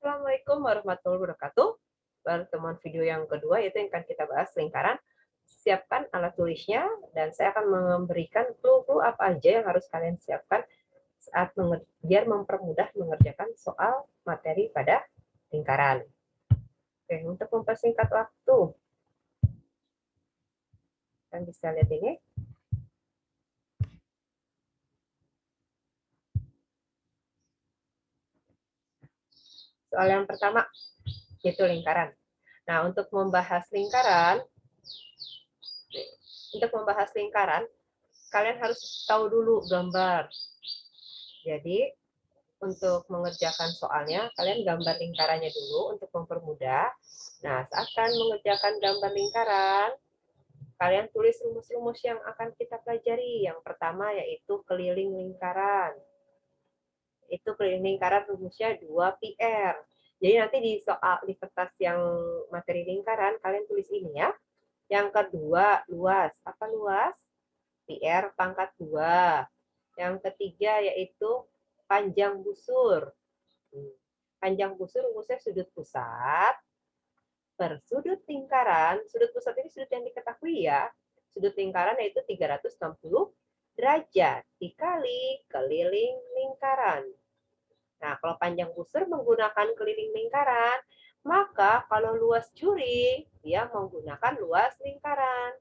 Assalamualaikum warahmatullahi wabarakatuh. Pertemuan video yang kedua yaitu yang akan kita bahas lingkaran. Siapkan alat tulisnya dan saya akan memberikan clue-clue apa aja yang harus kalian siapkan saat biar mempermudah mengerjakan soal materi pada lingkaran. Oke, untuk mempersingkat waktu, kalian bisa lihat ini. Soal yang pertama yaitu lingkaran. Nah, untuk membahas lingkaran, kalian harus tahu dulu gambar. Jadi, untuk mengerjakan soalnya, kalian gambar lingkarannya dulu untuk mempermudah. Nah, saat kalian mengerjakan gambar lingkaran, kalian tulis rumus-rumus yang akan kita pelajari. Yang pertama yaitu keliling lingkaran. Itu keliling lingkaran rumusnya 2πr. Jadi nanti di kertas yang materi lingkaran, kalian tulis ini ya. Yang kedua, luas. Apa luas? PR pangkat 2. Yang ketiga yaitu panjang busur. Panjang busur rumusnya sudut pusat per sudut lingkaran. Sudut pusat ini sudut yang diketahui ya. Sudut lingkaran yaitu 360 derajat dikali keliling lingkaran. Nah, kalau panjang busur menggunakan keliling lingkaran, maka kalau luas juri, dia menggunakan luas lingkaran.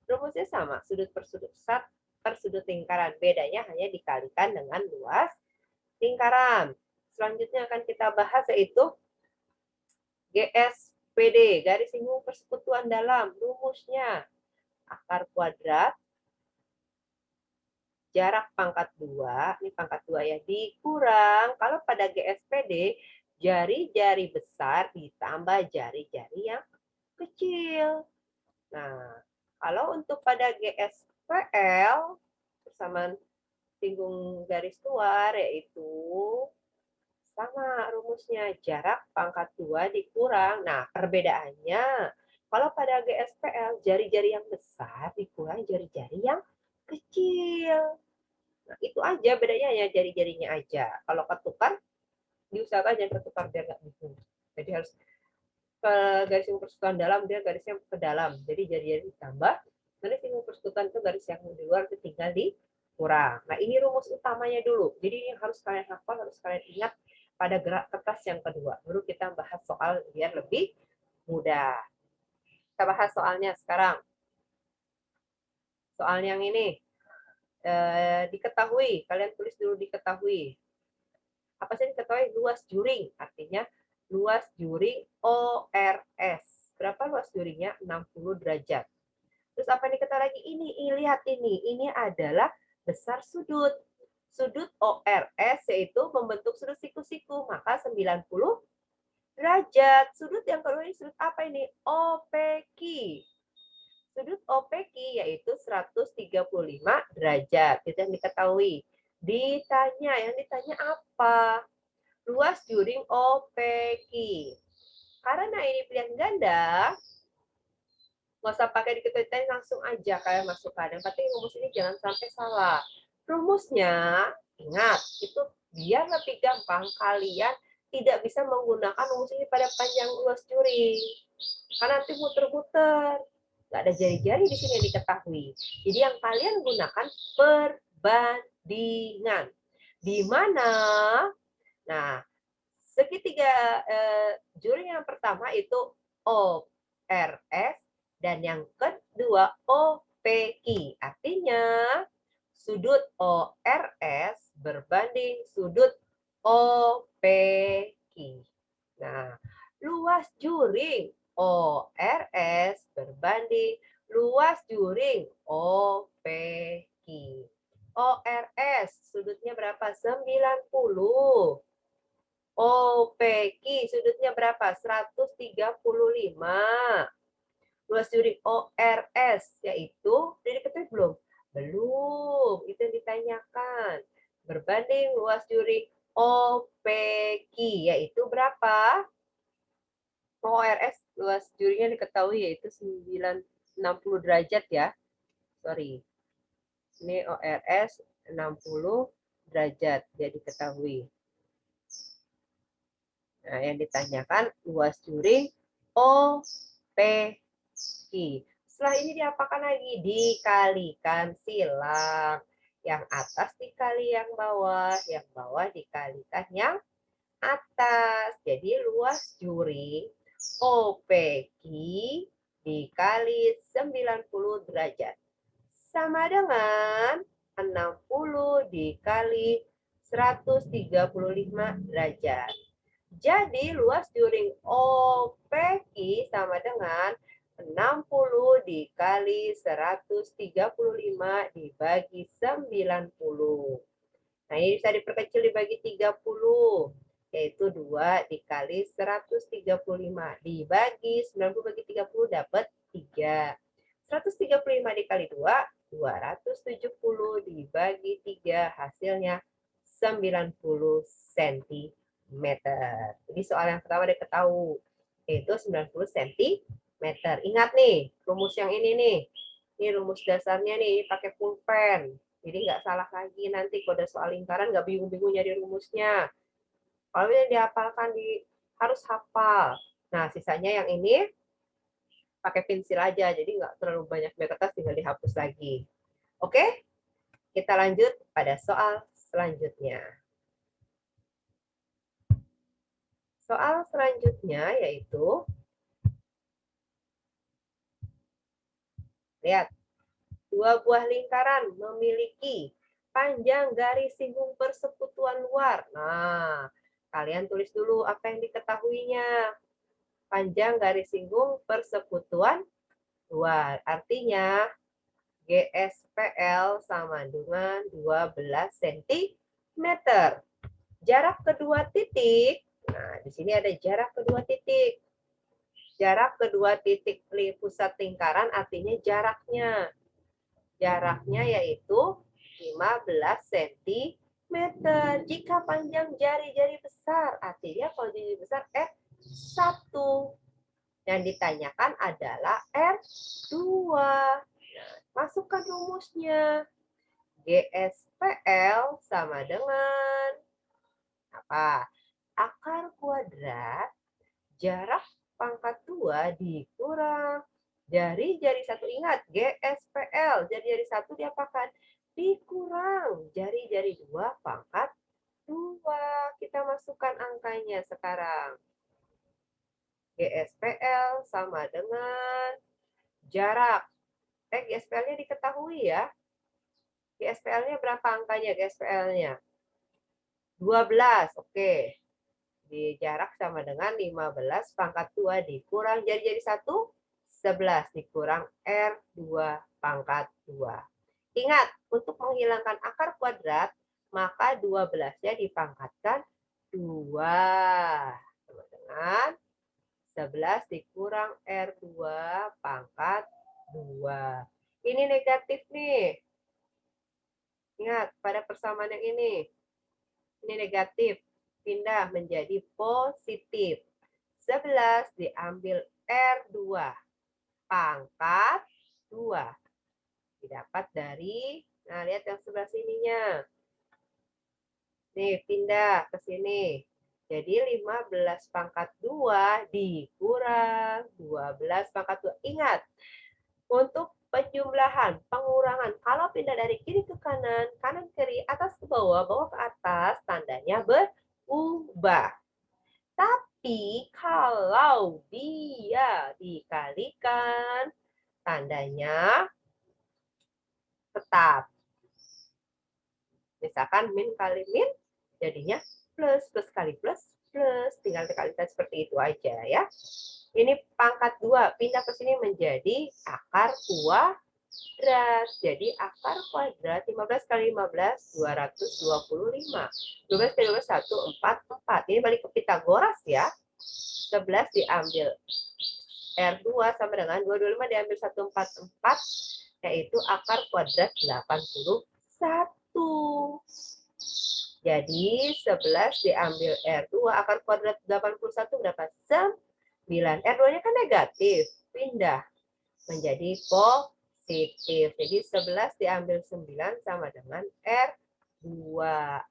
Rumusnya sama, sudut per sudut pusat per sudut lingkaran. Bedanya hanya dikalikan dengan luas lingkaran. Selanjutnya akan kita bahas yaitu GSPD, garis singgung persekutuan dalam. Rumusnya akar kuadrat jarak pangkat 2, ini pangkat 2 ya, dikurang, kalau pada GSPD, jari-jari besar ditambah jari-jari yang kecil. Nah, kalau untuk pada GSPL, persamaan singgung garis luar, yaitu sama rumusnya, jarak pangkat 2 dikurang. Nah, perbedaannya, kalau pada GSPL, jari-jari yang besar dikurang jari-jari yang kecil. Nah, itu aja bedanya ya, jari-jarinya aja. Kalau ketukar, diusahakan jangan ketukar biar nggak bingung. Jadi harus ke garis singgung persekutuan dalam, dia garisnya ke dalam. Jadi jari-jari ditambah, nanti singgung persekutuan itu garis yang di luar itu tinggal dikurang. Nah, ini rumus utamanya dulu. Jadi ini harus kalian hafal, harus kalian ingat pada gerak kertas yang kedua. Baru kita bahas soal biar lebih mudah. Kita bahas soalnya sekarang. Soal yang ini. Diketahui, kalian tulis dulu diketahui. Apa sih diketahui? Luas juring, artinya luas juring ORS. Berapa luas juringnya? 60 derajat. Terus apa yang diketahui lagi? Ini lihat ini adalah besar sudut. Sudut ORS yaitu membentuk sudut siku-siku, maka 90 derajat. Sudut yang kedua ini sudut apa ini? OPQ. Sudut OPQ yaitu 135 derajat. Itu yang diketahui. Yang ditanya apa? Luas juring OPQ. Karena ini pilihan ganda, nggak usah pakai diketahui, langsung aja kalian masukkan. Yang penting rumus ini jangan sampai salah. Rumusnya, ingat, itu biar lebih gampang, kalian tidak bisa menggunakan rumus ini pada panjang luas juring. Karena nanti muter-muter. Nggak ada jari-jari di sini yang diketahui. Jadi yang kalian gunakan perbandingan. Di mana, nah, segitiga juring yang pertama itu ORS dan yang kedua OPQ. Artinya sudut ORS berbanding sudut OPQ. Nah, luas juring ORS berbanding luas juring OPQ. ORS sudutnya berapa? 90. OPQ sudutnya berapa? 135. Luas juring ORS yaitu, udah diketahui belum? Belum, itu yang ditanyakan. Berbanding luas juring OPQ yaitu berapa? ORS luas juringnya diketahui yaitu 60 derajat ya. Sorry. Ini ORS 60 derajat, jadi diketahui. Nah, yang ditanyakan luas juring OPQ. Setelah ini diapakan lagi? Dikalikan silang. Yang atas dikali yang bawah dikalikan yang atas. Jadi luas juring OPQ dikali 90 derajat sama dengan 60 dikali 135 derajat. Jadi luas juring OPQ sama dengan 60 dikali 135 dibagi 90. Nah, ini bisa diperkecil dibagi 30, yaitu 2 dikali 135 dibagi 90 bagi 30 dapat 3. 135 dikali 2, 270 dibagi 3 hasilnya 90 cm. Jadi soal yang pertama diketahui yaitu 90 cm. Ingat nih, rumus yang ini nih. Ini rumus dasarnya nih, pakai pulpen. Jadi nggak salah lagi nanti kalau ada soal lingkaran nggak bingung-bingung nyari rumusnya. Kalau yang dihafalkan harus hafal. Nah, sisanya yang ini pakai pensil aja, jadi nggak terlalu banyak kertas, tinggal dihapus lagi. Oke, kita lanjut pada soal selanjutnya. Soal selanjutnya yaitu, lihat, dua buah lingkaran memiliki panjang garis singgung persekutuan luar. Nah, kalian tulis dulu apa yang diketahuinya. Panjang garis singgung persekutuan luar. Artinya GSPL sama dengan 12 cm. Jarak kedua titik, nah di sini ada jarak kedua titik. Jarak kedua titik pusat lingkaran artinya jaraknya. Jaraknya yaitu 15 cm. Jika panjang jari-jari besar, artinya kalau jari besar F1. Yang ditanyakan adalah R2. Nah, masukkan rumusnya. GSPL sama dengan apa? Akar kuadrat jarak pangkat 2 dikurang jari-jari 1. Ingat, GSPL, jari-jari 1 diapakan? Dikurang jari-jari 2 pangkat 2. Kita masukkan angkanya sekarang. GSPL sama dengan jarak. GSPL-nya diketahui ya. GSPL-nya berapa angkanya GSPL-nya? 12, oke. Di jarak sama dengan 15 pangkat 2 dikurang jari-jari 1, 11 dikurang R2 pangkat 2. Ingat, untuk menghilangkan akar kuadrat, maka 12-nya dipangkatkan 2. Sama dengan 11 dikurang R2 pangkat 2. Ini negatif nih. Ingat, pada persamaan yang ini negatif. Pindah menjadi positif. 11 diambil R2 pangkat 2. Didapat dari, nah lihat yang sebelah sininya. Nih, pindah ke sini. Jadi 15 pangkat 2 dikurang 12 pangkat 2. Ingat, untuk penjumlahan, pengurangan, kalau pindah dari kiri ke kanan, kanan kiri, atas ke bawah, bawah ke atas, tandanya berubah. Tapi kalau dia dikalikan, tandanya tetap. Misalkan min kali min, jadinya plus, plus kali plus, plus. Tinggal dikalikan seperti itu aja ya. Ini pangkat 2, pindah ke sini menjadi akar kuadrat. Jadi akar kuadrat 15 kali 15, 225. 12 kali 12, 1, 4, 4. Ini balik ke Pitagoras ya. 11 diambil R2 sama dengan 225 diambil 144, yaitu akar kuadrat 81. Jadi 11 diambil R2, akar kuadrat 81 berapa? 9. R2-nya kan negatif, pindah menjadi positif. Jadi 11 diambil 9 sama dengan R2.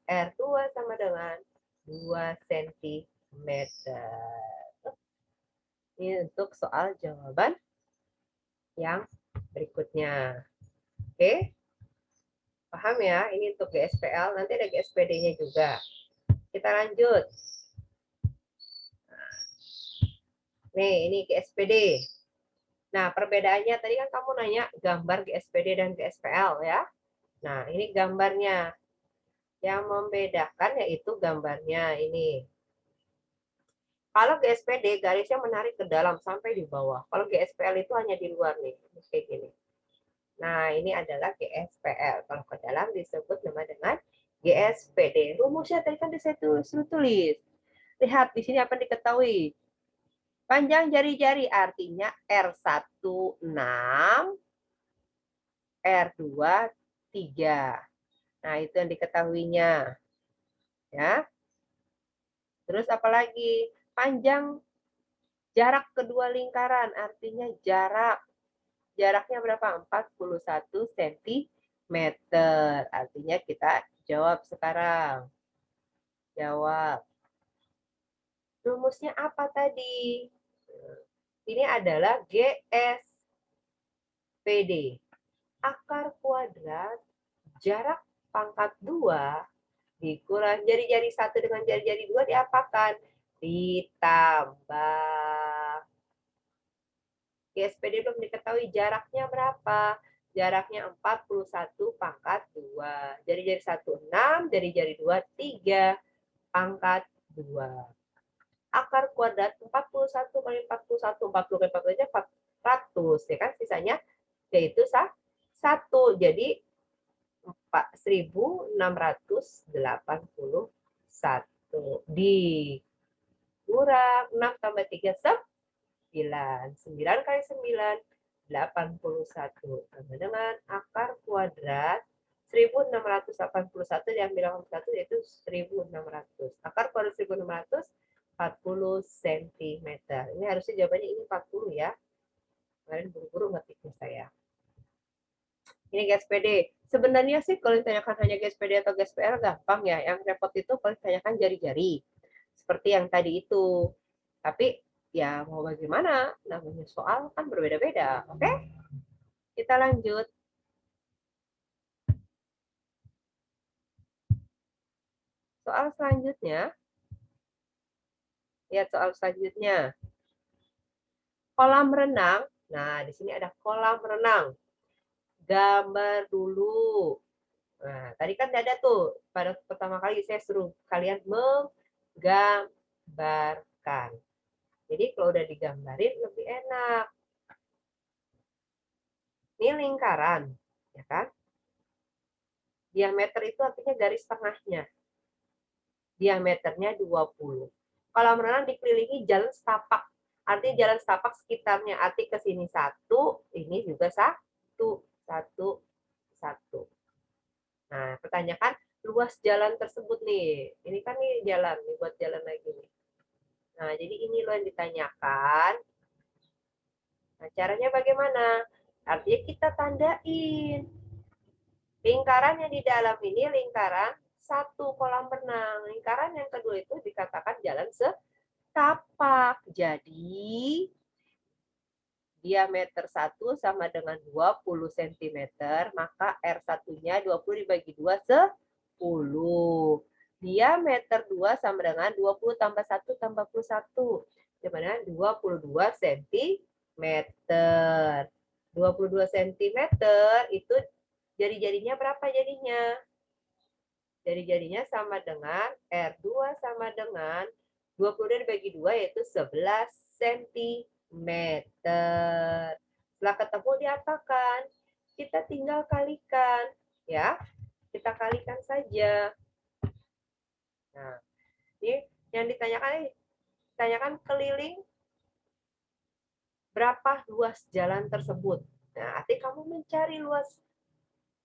R2 sama dengan 2 cm. meter. Ini untuk soal jawaban yang berikutnya. Oke, paham ya? Ini untuk GSPL, nanti ada GSPD-nya juga. Kita lanjut. Nih, ini GSPD. Nah, perbedaannya tadi kan kamu nanya gambar GSPD dan GSPL ya. Nah, ini gambarnya. Yang membedakan yaitu gambarnya ini. Kalau GSPD garisnya menarik ke dalam sampai di bawah. Kalau GSPL itu hanya di luar nih, kayak gini. Nah, ini adalah GSPL. Kalau ke dalam disebut nama dengan GSPD. Rumusnya tadi kan saya tulis. Lihat di sini apa diketahui. Panjang jari-jari artinya R1 6, R2 3. Nah, itu yang diketahuinya. Ya. Terus apalagi? Panjang jarak kedua lingkaran artinya jaraknya berapa? 41 cm. Artinya kita jawab sekarang. Jawab. Rumusnya apa tadi? Ini adalah GSPD. Akar kuadrat jarak pangkat 2 dikurang jari-jari 1 dengan jari-jari 2 diapakan? Ditambah. GSPD belum diketahui jaraknya berapa. Jaraknya 41 pangkat 2. Jari-jari 1 6, jari-jari 2 3 pangkat 2. Akar kuadrat 41 kali 41, 40 kali 40 aja 400 ya kan, sisanya yaitu 1. Jadi 1681 dikurang 6 tambah 3 9. 9 kali 9 81 sama dengan akar kuadrat 1681 diambil 1 yaitu 1600. Akar kuadrat 1600 40 cm. Ini harusnya jawabannya ini 40 ya. Kemarin buru-buru ngetiknya saya. Ini GSPD. Sebenarnya sih kalau ditanyakan hanya GSPD atau GSPL gampang ya. Yang repot itu kalau ditanyakan jari-jari. Seperti yang tadi itu. Tapi ya mau bagaimana? Namanya soal kan berbeda-beda. Oke? Kita lanjut. Soal selanjutnya. Lihat soal selanjutnya. Kolam renang. Nah, di sini ada kolam renang. Gambar dulu. Nah, tadi kan ada tuh. Pada pertama kali saya suruh kalian menggambarkan. Jadi kalau udah digambarin lebih enak. Ini lingkaran, ya kan? Diameter itu artinya garis tengahnya. Diameternya 20. Kolam renang dikelilingi jalan setapak. Artinya jalan setapak sekitarnya. Arti ke sini 1, ini juga 1, 1, 1. Nah, pertanyakan luas jalan tersebut nih. Ini kan nih jalan, nih buat jalan lagi nih. Nah, jadi ini loh yang ditanyakan. Nah, caranya bagaimana? Artinya kita tandain. Lingkaran yang di dalam ini lingkaran satu kolam renang. Lingkaran yang kedua itu dikatakan jalan setapak. Jadi, diameter 1 sama dengan 20 cm, maka R1-nya 20 dibagi 2, 10. Diameter 2 sama dengan 20 tambah 1 tambah 1. Dimana 22 cm. 22 cm itu jari-jarinya berapa jadinya? Jari-jarinya sama dengan R2 sama dengan 22 dibagi 2 yaitu 11 cm. Setelah ketemu diapakan? Kita tinggal kalikan. Ya, kita kalikan saja. Nah, ini yang ditanyakan keliling berapa luas jalan tersebut. Nah, arti kamu mencari luas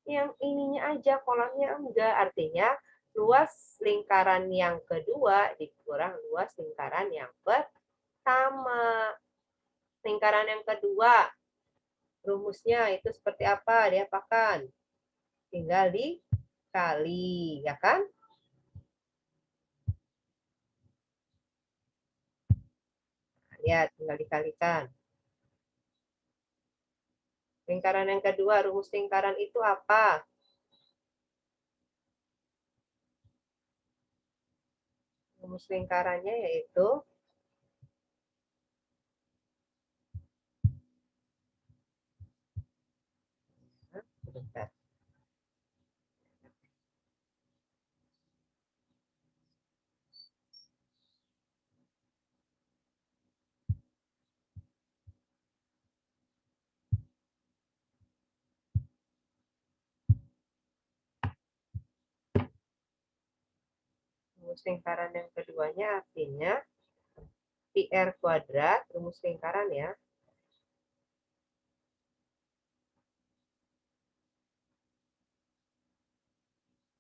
yang ininya aja, kolamnya enggak. Artinya luas lingkaran yang kedua dikurang luas lingkaran yang pertama. Lingkaran yang kedua, rumusnya itu seperti apa? Diapakan? Tinggal dikali, ya kan? lihat, tinggal dikalikan. Lingkaran yang kedua, rumus lingkaran itu apa? Rumus lingkarannya yaitu sebentar. Rumus lingkaran yang keduanya artinya PR kuadrat, rumus lingkaran ya.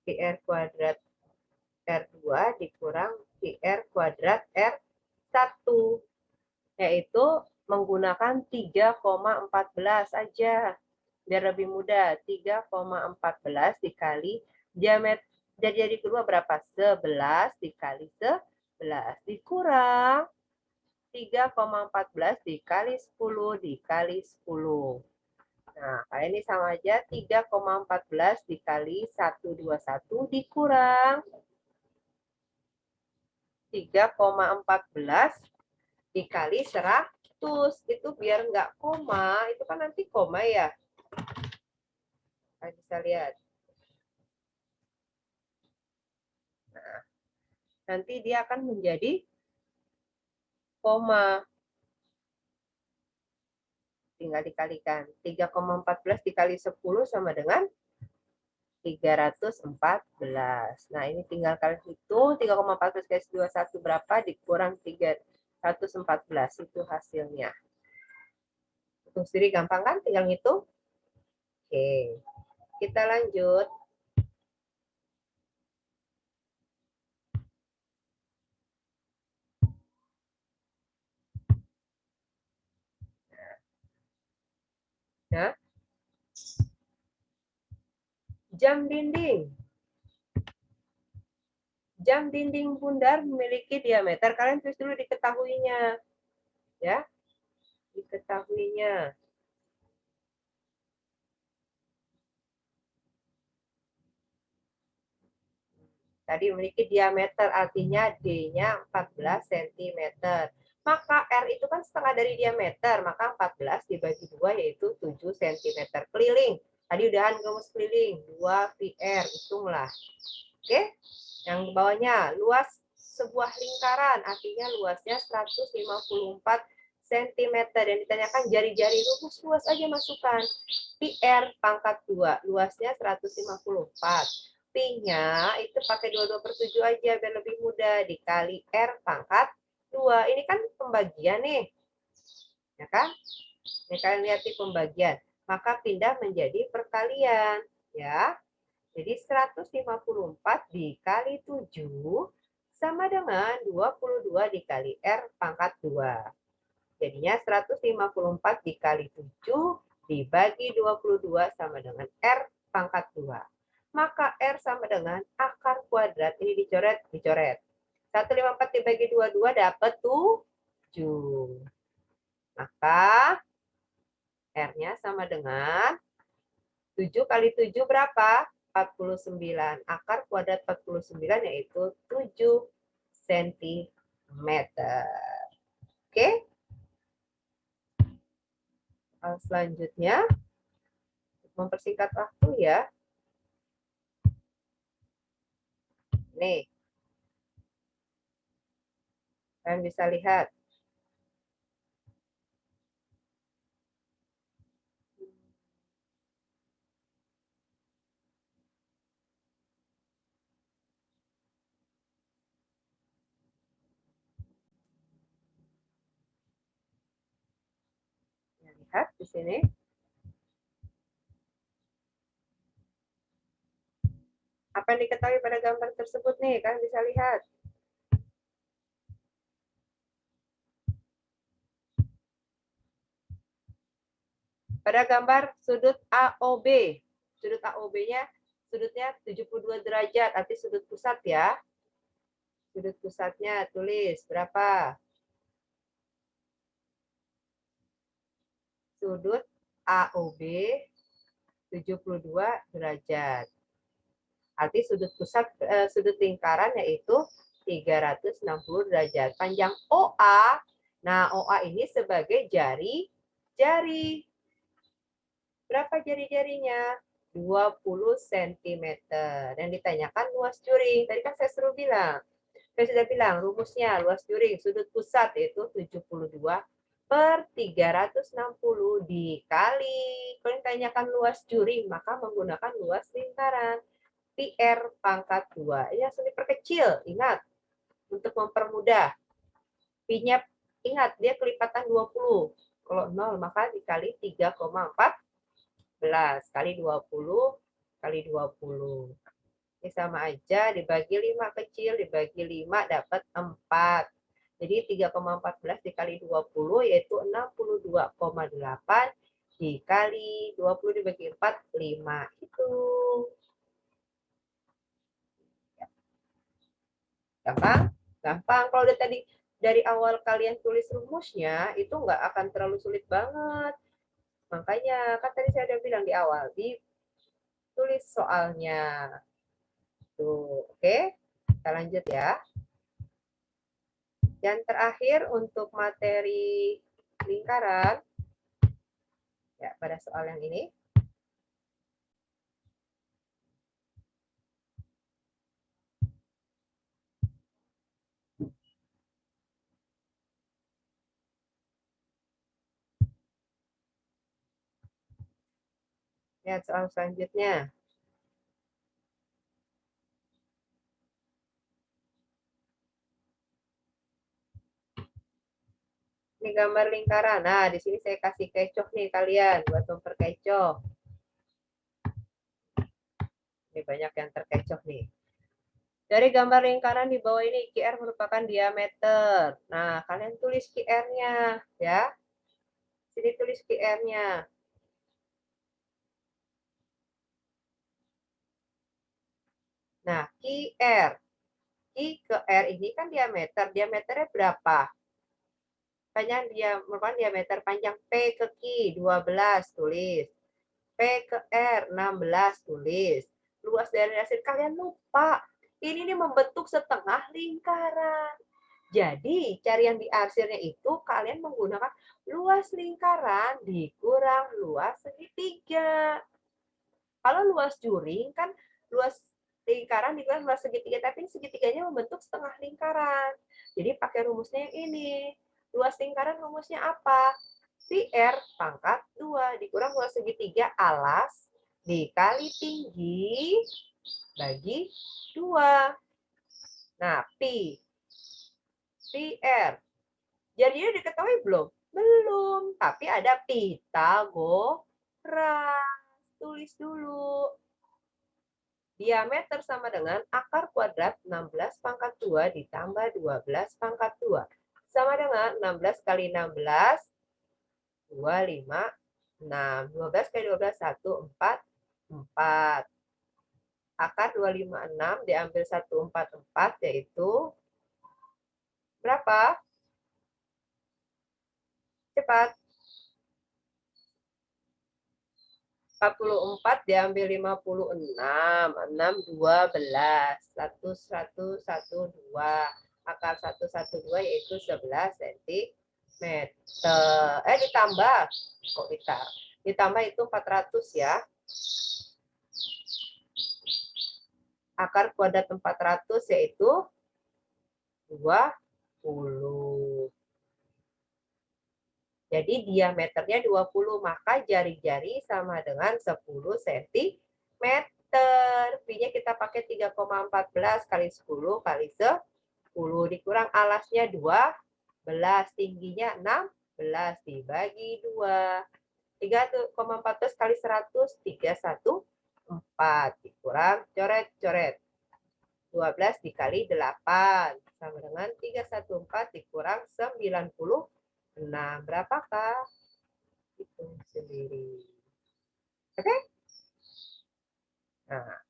PR kuadrat R2 dikurang PR kuadrat R1. Yaitu menggunakan 3,14 aja. Biar lebih mudah, 3,14 dikali diameter. Jadi kedua berapa? 11 dikali 11 dikurang 3,14 dikali 10 dikali 10. Nah, kali ini sama aja 3,14 dikali 121 dikurang 3,14 dikali 100. Itu biar nggak koma, itu kan nanti koma ya. Kalian bisa lihat. Nah, nanti dia akan menjadi koma. Tinggal dikalikan. 3,14 dikali 10 sama dengan 314. Nah, ini tinggal kalian hitung 3,14 kali 21 berapa dikurang 314. Itu hasilnya. Hitung sendiri gampang kan? Tinggal hitung. Oke. Kita lanjut. Nah, jam dinding. Jam dinding bundar memiliki diameter. Kalian tulis dulu diketahuinya. Ya. Diketahuinya. Tadi memiliki diameter, artinya D-nya 14 cm. Maka R itu kan setengah dari diameter, maka 14 dibagi 2 yaitu 7 cm. Keliling. Tadi udahan rumus keliling. 2 PR, hitunglah. Oke? Yang bawahnya, luas sebuah lingkaran, artinya luasnya 154 cm. Dan ditanyakan jari-jari rumus luas aja masukkan. PR pangkat 2, luasnya 154. Pi-nya itu pakai 22/7 aja biar lebih mudah. Dikali R pangkat 2. Ini kan pembagian nih. Ya kan? Ini kalian lihat di pembagian. Maka pindah menjadi perkalian. Ya. Jadi 154 dikali 7 sama dengan 22 dikali R pangkat 2. Jadinya 154 dikali 7 dibagi 22 sama dengan R pangkat 2. Maka R sama dengan akar kuadrat. Ini dicoret. 154 dibagi 22 dapat 7. Maka R-nya sama dengan 7 kali 7 berapa? 49. Akar kuadrat 49 yaitu 7 cm. Oke? Selanjutnya, mempersingkat waktu ya. Nih, kalian bisa lihat. Lihat di sini. Apa yang diketahui pada gambar tersebut nih? Kalian bisa lihat. Pada gambar sudut AOB. Sudut AOB-nya sudutnya 72 derajat, arti sudut pusat ya. Sudut pusatnya tulis berapa? sudut AOB 72 derajat. Arti sudut pusat sudut lingkaran yaitu 360 derajat. Panjang OA, nah OA ini sebagai jari. Berapa jari-jarinya? 20 cm. Yang ditanyakan luas juring. Tadi kan saya sudah bilang rumusnya luas juring sudut pusat itu 72/360 dikali. Kalau ditanyakan luas juring maka menggunakan luas lingkaran. PR pangkat 2. Ini langsung diperkecil. Ingat, untuk mempermudah. P-nya ingat dia kelipatan 20. Kalau 0 maka dikali 3,14 kali 20 kali 20. Ini sama aja, dibagi 5 kecil, dibagi 5 dapat 4. Jadi 3,14 dikali 20 yaitu 62,8 dikali 20 dibagi 4, 5. Itu. Gampang? Gampang. Kalau udah tadi dari awal kalian tulis rumusnya, itu nggak akan terlalu sulit banget. Makanya, kan tadi saya udah bilang di awal, ditulis soalnya. Tuh, oke? Kita lanjut ya. Yang terakhir untuk materi lingkaran, ya pada soal yang ini. Lihat soal selanjutnya. Ini gambar lingkaran. Nah, di sini saya kasih kecoh nih kalian buat memperkecoh. Ini banyak yang terkecoh nih. Dari gambar lingkaran di bawah ini, QR merupakan diameter. Nah, kalian tulis QR-nya ya. Sini tulis QR-nya. Nah, QR. I ke R ini kan diameter. Diameternya berapa? Panjang dia merupakan diameter panjang P ke Q 12 tulis. P ke R 16 tulis. Luas dari hasil kalian lupa. Ini nih membentuk setengah lingkaran. Jadi, cari yang diarsirnya itu kalian menggunakan luas lingkaran dikurang luas segitiga. Kalau luas juring kan luas lingkaran dikurang luas segitiga, tapi segitiganya membentuk setengah lingkaran. Jadi pakai rumusnya yang ini. Luas lingkaran rumusnya apa? PR pangkat 2 dikurang luas segitiga alas dikali tinggi bagi 2. Nah, PR. Jadinya diketahui belum? Belum. Tapi ada Pitagoras. Tulis dulu. Diameter sama dengan akar kuadrat 16 pangkat 2 ditambah 12 pangkat 2. Sama dengan 16 kali 16, 25, 6. 12 kali 12, 1, 4, 4. Akar 256 diambil 144 yaitu berapa? Cepat. 44 diambil 56. 6, 12. 1, 1, 1, 2. Akar 1, 1, 2 yaitu 11 cm. Ditambah. Kok ditambah itu 400 ya. Akar kuadrat 400 yaitu 20. Jadi diameternya 20, maka jari-jari sama dengan 10 cm. P-nya kita pakai 3,14 kali 10 kali 10 dikurang alasnya 12, tingginya 16 dibagi 2. 3,14 kali 100, 314 dikurang coret-coret. 12 dikali 8 sama dengan 314 dikurang 96. Berapakah? Hitung sendiri. Oke? Nah,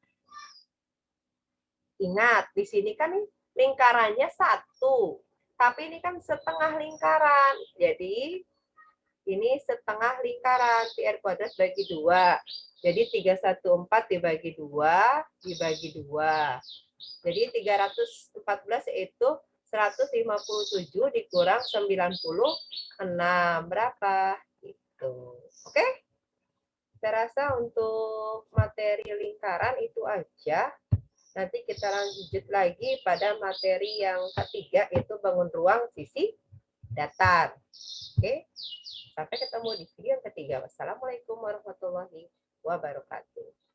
ingat, di sini kan lingkarannya 1. Tapi ini kan setengah lingkaran. Jadi, Ini setengah lingkaran, pi r kuadrat bagi 2. Jadi 314 dibagi 2, dibagi 2. Jadi 314 itu 157 dikurang 96. Berapa? Gitu. Oke? Saya rasa untuk materi lingkaran itu aja. Nanti kita lanjut lagi pada materi yang ketiga, yaitu bangun ruang sisi datar. Oke? Sampai ketemu di video yang ketiga. Wassalamualaikum warahmatullahi wabarakatuh.